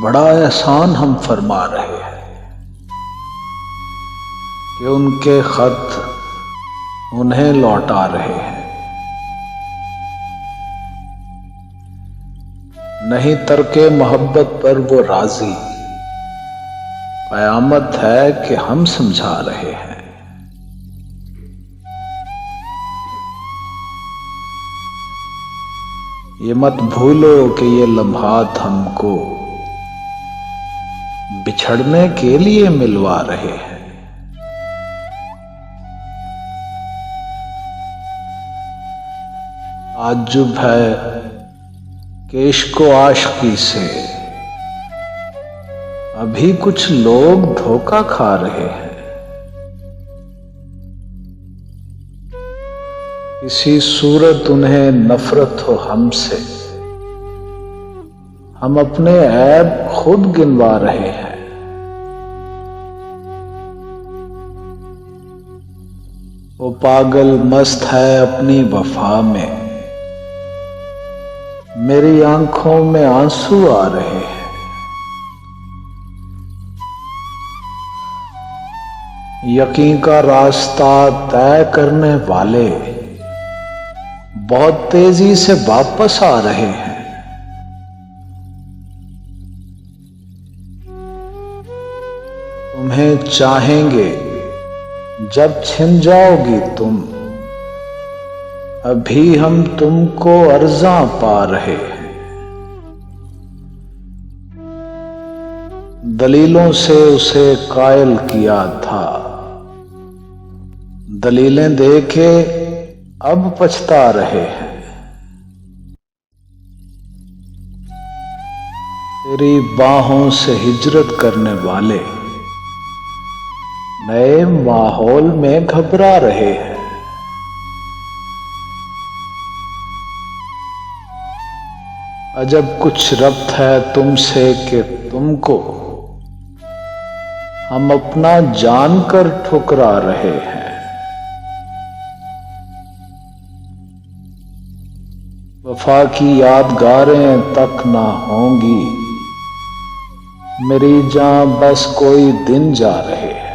बड़ा एहसान हम फरमा रहे हैं कि उनके खत उन्हें लौटा रहे हैं। नहीं तरके मोहब्बत पर वो राजी, कयामत है कि हम समझा रहे हैं। ये मत भूलो कि ये लम्हात हमको बिछड़ने के लिए मिलवा रहे हैं। ताज्जुब है कि इश्क़ो आशिकी से अभी कुछ लोग धोखा खा रहे हैं। किसी सूरत उन्हें नफरत हो हमसे, हम अपने ऐब खुद गिनवा रहे हैं। वो पागल मस्त है अपनी वफा में, मेरी आंखों में आंसू आ रहे हैं। यकीन का रास्ता तय करने वाले बहुत तेजी से वापस आ रहे हैं। तुम्हें चाहेंगे जब छिन जाओगी तुम, अभी हम तुमको अर्जा पा रहे हैं। दलीलों से उसे कायल किया था, दलीलें देके अब पछता रहे हैं। तेरी बाहों से हिजरत करने वाले नए माहौल में घबरा रहे हैं। अजब कुछ रब्त है तुमसे कि तुमको हम अपना जानकर ठुकरा रहे हैं। वफा की यादगारें तक ना होंगी, मेरी जान बस कोई दिन जा रहे हैं।